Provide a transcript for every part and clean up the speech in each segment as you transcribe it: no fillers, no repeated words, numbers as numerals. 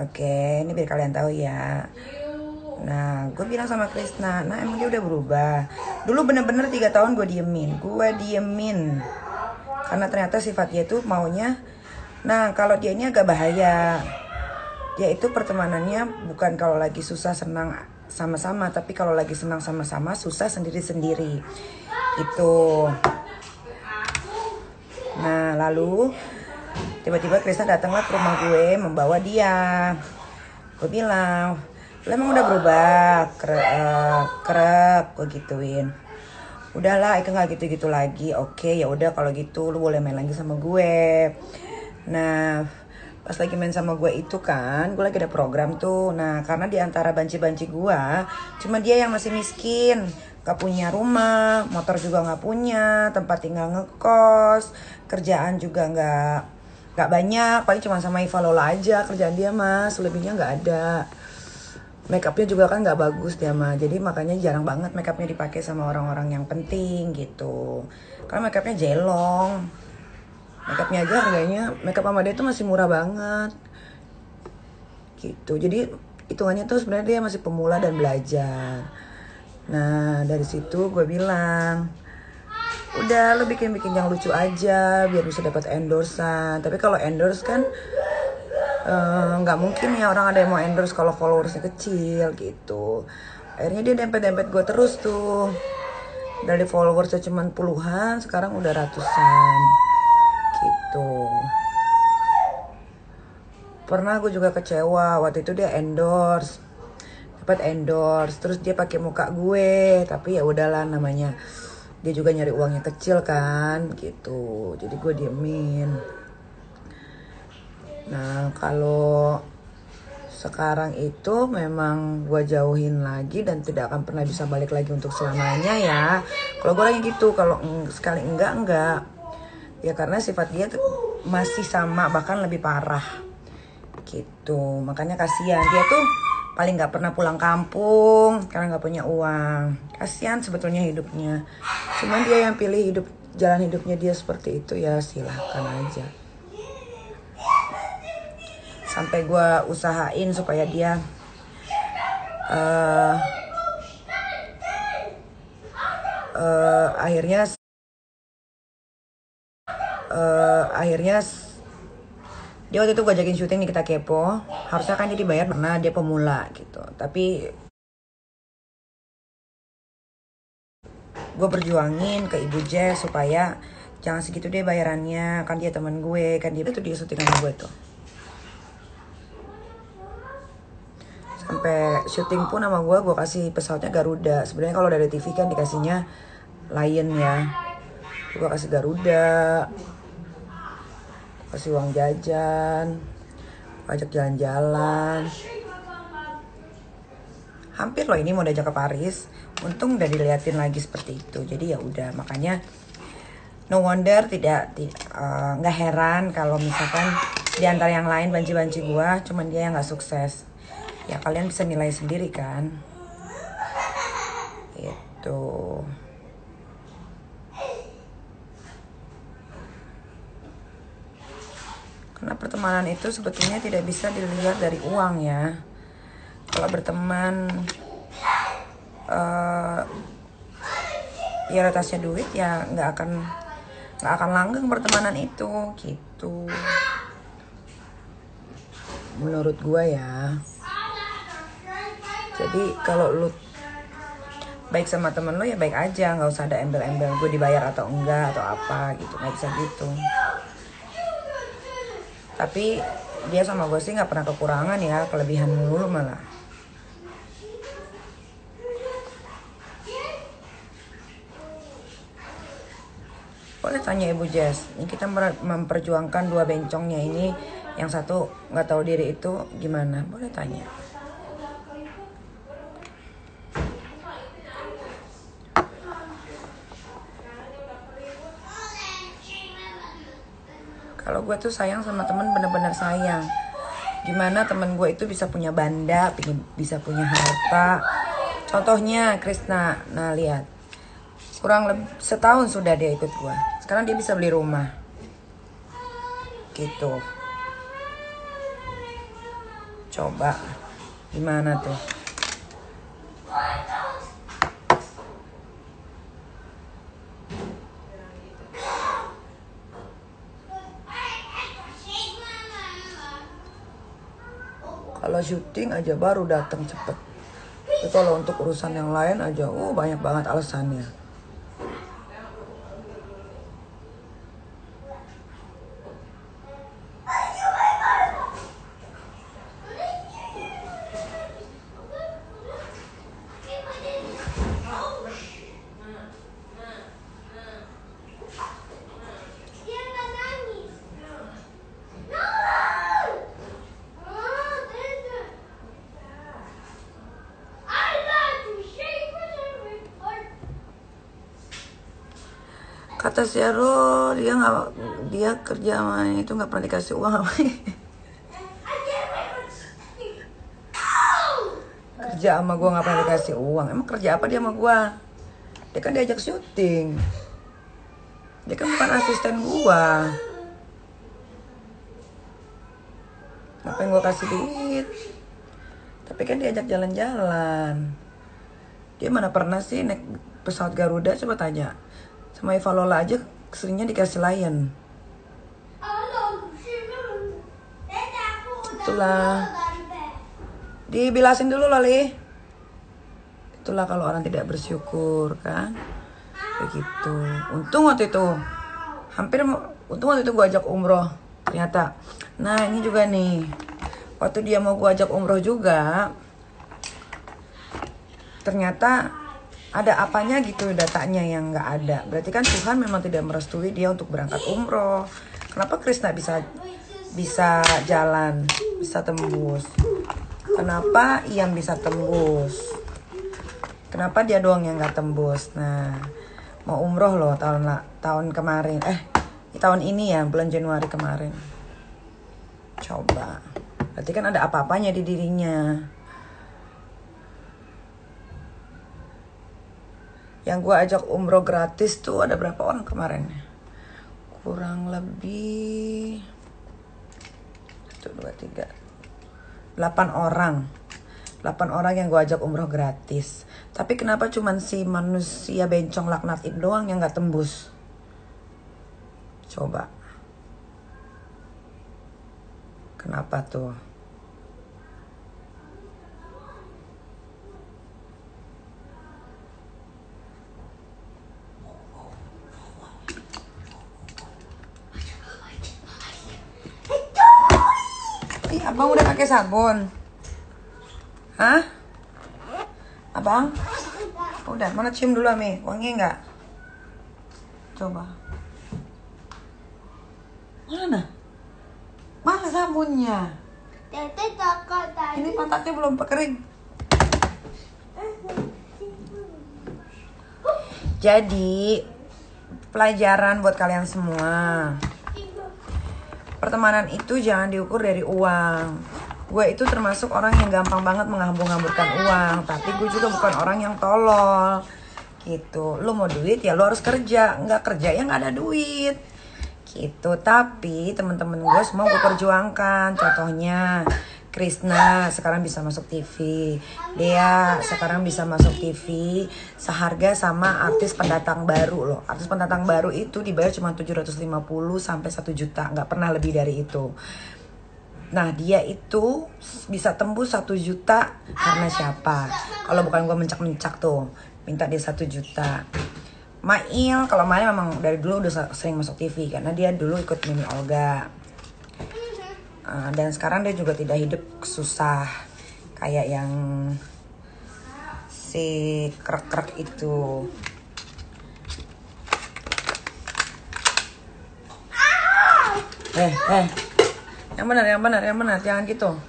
Oke, ini biar kalian tahu ya. Nah, gue bilang sama Krisna, nah emang dia udah berubah. Dulu bener-bener 3 tahun gue diemin. Karena ternyata sifat dia tuh maunya, nah kalau dia ini agak bahaya. Dia itu pertemanannya bukan kalau lagi susah senang sama-sama, tapi kalau lagi senang sama-sama, susah sendiri-sendiri. Itu. Nah, lalu tiba-tiba Krisna datanglah ke rumah gue membawa dia. Gue bilang, lo emang udah berubah, kerek, gue gituin. Udahlah, Ika nggak gitu-gitu lagi. Oke, ya udah kalau gitu lo boleh main lagi sama gue. Nah, pas lagi main sama gue itu kan, gue lagi ada program tuh. Nah, karena di antara banci-banci gue, cuma dia yang masih miskin, gak punya rumah, motor juga gak punya, tempat tinggal ngekos, kerjaan juga gak banyak, paling cuma sama Iva Lola aja kerjaan dia mas, selebihnya gak ada. Make upnya juga kan gak bagus dia mah, jadi makanya jarang banget make upnya dipakai sama orang-orang yang penting gitu. Karena make upnya jelong. Make upnya aja harganya, make up sama dia tuh masih murah banget gitu. Jadi hitungannya tuh sebenarnya dia masih pemula dan belajar. Nah dari situ gue bilang, udah lo bikin yang lucu aja biar bisa dapat endorsean. Tapi kalau endorse kan nggak mungkin ya orang ada yang mau endorse kalau followersnya kecil gitu. Akhirnya dia dempet gue terus tuh. Dari followersnya cuma puluhan, sekarang udah ratusan gitu. Pernah gue juga kecewa waktu itu dia dapat endorse, terus dia pakai muka gue, tapi ya udahlah namanya dia juga nyari uangnya kecil kan gitu, jadi gue diemin. Nah kalau sekarang itu memang gue jauhin lagi dan tidak akan pernah bisa balik lagi untuk selamanya ya. Kalau gue lagi gitu, kalau sekali enggak ya, karena sifat dia masih sama bahkan lebih parah gitu. Makanya kasihan dia tuh paling nggak pernah pulang kampung karena nggak punya uang. Kasihan sebetulnya hidupnya, cuman dia yang pilih jalan hidupnya dia seperti itu, ya silahkan aja. Sampai gue usahain supaya dia akhirnya dia waktu itu gue ajakin syuting di Kita Kepo, harusnya kan dia dibayar karena dia pemula gitu, tapi gue berjuangin ke Ibu Jess supaya jangan segitu deh bayarannya, kan dia teman gue, kan dia syuting sama gue tuh. Sampai syuting pun sama gue kasih pesawatnya Garuda. Sebenarnya kalau dari TV kan dikasihnya Lion ya, gue kasih Garuda, kasih uang jajan, ajak jalan-jalan. Hampir loh ini mau diajak ke Paris, untung udah diliatin lagi seperti itu. Jadi ya udah, makanya no wonder nggak heran kalau misalkan di antara yang lain banci-banci gue, cuman dia yang nggak sukses. Ya kalian bisa nilai sendiri kan. Itu. Karena pertemanan itu sebetulnya tidak bisa dilihat dari uang ya. Kalau berteman prioritasnya duit ya nggak akan langgeng pertemanan itu gitu. Menurut gue ya. Jadi kalau lu baik sama temen lu ya baik aja, nggak usah ada embel-embel gue dibayar atau enggak atau apa gitu, nggak bisa gitu. Tapi dia sama gue sih nggak pernah kekurangan ya, kelebihan mulu malah. Boleh tanya Ibu Jess, ini kita memperjuangkan dua bencongnya ini, yang satu nggak tahu diri itu gimana? Boleh tanya. Kalau gue tuh sayang sama temen, bener-bener sayang. Gimana temen gue itu bisa punya banda, bisa punya harta. Contohnya Krisna, nah lihat, kurang lebih setahun sudah dia ikut gue. Sekarang dia bisa beli rumah, gitu. Coba gimana tuh? Kalau syuting aja baru datang cepet. Tapi kalau untuk urusan yang lain aja, banyak banget alasannya. Kata si Aro, dia kerja sama itu nggak pernah dikasih uang apa? Kerja sama gue nggak pernah dikasih uang. Emang kerja apa dia sama gue? Dia kan diajak syuting. Dia kan bukan asisten gue. Ngapain gue kasih duit? Tapi kan diajak jalan-jalan. Dia mana pernah sih naik pesawat Garuda? Coba tanya. Sama Eva Lola aja seringnya dikasih Lion. Itulah. Dibilasin dulu Loli. Itulah kalau orang tidak bersyukur kan. Begitu. Untung waktu itu gue ajak umroh. Ternyata. Nah ini juga nih. Waktu dia mau gue ajak umroh juga. Ternyata ada apanya gitu datanya yang nggak ada. Berarti kan Tuhan memang tidak merestui dia untuk berangkat umroh. Kenapa Krisna bisa jalan, bisa tembus? Kenapa Ian bisa tembus? Kenapa dia doang yang nggak tembus? Nah, mau umroh loh tahun kemarin. Tahun ini ya, bulan Januari kemarin. Coba. Berarti kan ada apa-apanya di dirinya. Yang gue ajak umroh gratis tuh ada berapa orang kemarin? Kurang lebih 1, 2, 3 8 orang. 8 orang yang gue ajak umroh gratis. Tapi kenapa cuman si manusia bencong laknat itu doang yang gak tembus? Coba. Kenapa tuh? Abang udah pakai sabun? Hah? Abang? Udah, mana cium dulu Ami, wangi nggak? Coba. Mana? Mana sabunnya? Ini pantatnya belum kering. Jadi, pelajaran buat kalian semua. Pertemanan itu jangan diukur dari uang. Gue itu termasuk orang yang gampang banget menghambur-hamburkan uang. Tapi gue juga bukan orang yang tolol gitu. Lu mau duit ya lu harus kerja. Nggak kerja ya nggak ada duit gitu. Tapi temen-temen gue semua gue perjuangkan. Contohnya Krisna sekarang bisa masuk TV. Dea sekarang bisa masuk TV. Seharga sama artis pendatang baru loh. Artis pendatang baru itu dibayar cuma 750 sampai 1 juta. Nggak pernah lebih dari itu. Nah dia itu bisa tembus 1 juta karena siapa? Kalau bukan gue mencak-mencak tuh. Minta dia 1 juta. Mail, kalau Mail memang dari dulu udah sering masuk TV. Karena dia dulu ikut Mimi Olga. Dan sekarang dia juga tidak hidup susah kayak yang si krek-krek itu. Yang benar, jangan gitu.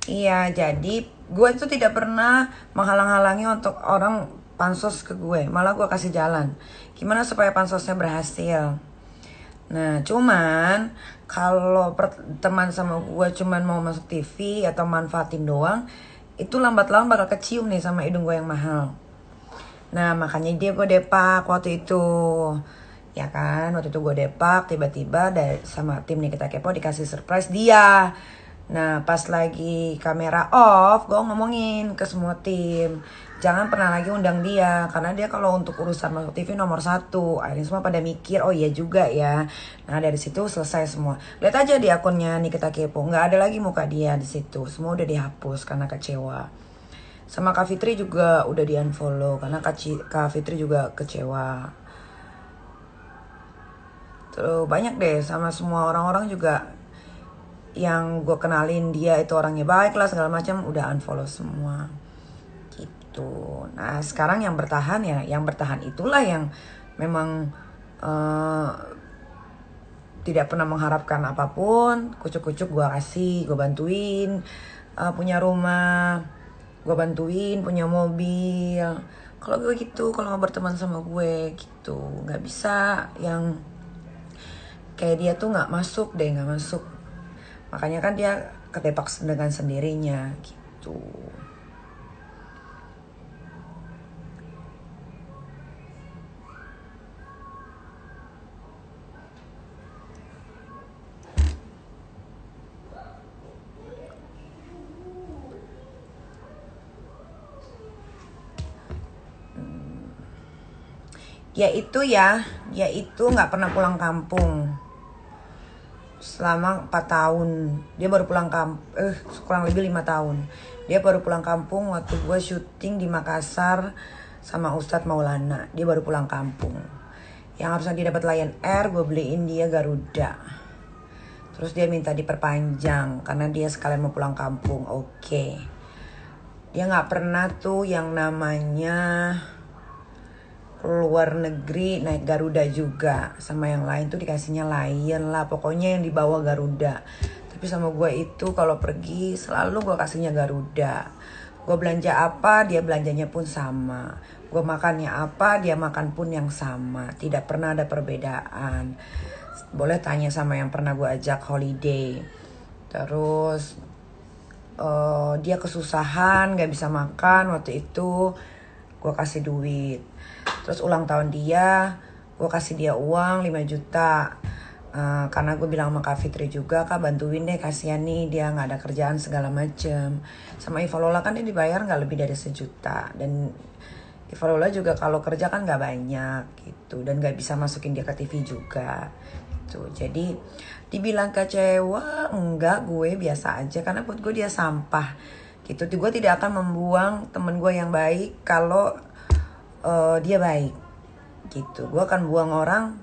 Iya, jadi gue itu tidak pernah menghalang-halangi untuk orang pansos ke gue, malah gue kasih jalan. Gimana supaya pansosnya berhasil? Nah, cuman kalau teman sama gue cuman mau masuk TV atau manfaatin doang, itu lambat laun bakal kecium nih sama hidung gue yang mahal. Nah, makanya gue depak waktu itu. ya kan. Waktu itu gue depak, tiba-tiba sama tim Nikita Kepo dikasih surprise dia. Nah pas lagi kamera off, gue ngomongin ke semua tim, jangan pernah lagi undang dia, karena dia kalau untuk urusan masuk TV nomor 1. Akhirnya semua pada mikir, oh iya juga ya. Nah dari situ selesai semua. Lihat aja di akunnya Nikita Kepo, nggak ada lagi muka dia di situ. Semua udah dihapus karena kecewa. Sama Kak Fitri juga udah di unfollow karena Kak Fitri juga kecewa. Terus banyak deh, sama semua orang-orang juga yang gue kenalin dia itu orangnya baik lah segala macam, udah unfollow semua gitu. Nah sekarang yang bertahan ya, yang bertahan itulah yang memang tidak pernah mengharapkan apapun. Kucuk-kucuk gue kasih, gue bantuin, punya rumah gue bantuin, punya mobil. Kalau gue gitu, kalau mau berteman sama gue gitu, nggak bisa yang kayak dia tuh nggak masuk deh, nggak masuk. Makanya kan dia ketepak dengan sendirinya gitu. Dia itu nggak pernah pulang kampung. Selama 4 tahun dia baru pulang kampung, kurang lebih 5 tahun dia baru pulang kampung. Waktu gue syuting di Makassar sama Ustadz Maulana, dia baru pulang kampung. Yang harusnya dia dapat Lion Air, gue beliin dia Garuda. Terus dia minta diperpanjang karena dia sekalian mau pulang kampung. Oke. Dia nggak pernah tuh yang namanya keluar negeri naik Garuda juga. Sama yang lain tuh dikasihnya Lion lah, pokoknya yang dibawa Garuda. Tapi sama gue itu kalau pergi selalu gue kasihnya Garuda. Gue belanja apa, dia belanjanya pun sama. Gue makannya apa, dia makan pun yang sama. Tidak pernah ada perbedaan. Boleh tanya sama yang pernah gue ajak holiday. Terus dia kesusahan, gak bisa makan waktu itu, gue kasih duit. Terus ulang tahun dia, gue kasih dia uang 5 juta. Karena gue bilang sama Kak Fitri juga, Kak bantuin deh, kasihan nih dia gak ada kerjaan segala macem. Sama Iva Lola kan dia dibayar gak lebih dari 1 juta. Dan Iva Lola juga kalau kerja kan gak banyak gitu. Dan gak bisa masukin dia ke TV juga gitu. Jadi dibilang kecewa, enggak, gue biasa aja. Karena buat gue dia sampah gitu. Gue tidak akan membuang temen gue yang baik kalau dia baik gitu. Gue akan buang orang,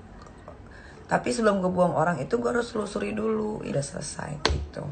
tapi sebelum gue buang orang itu gue harus telusuri dulu, udah selesai gitu.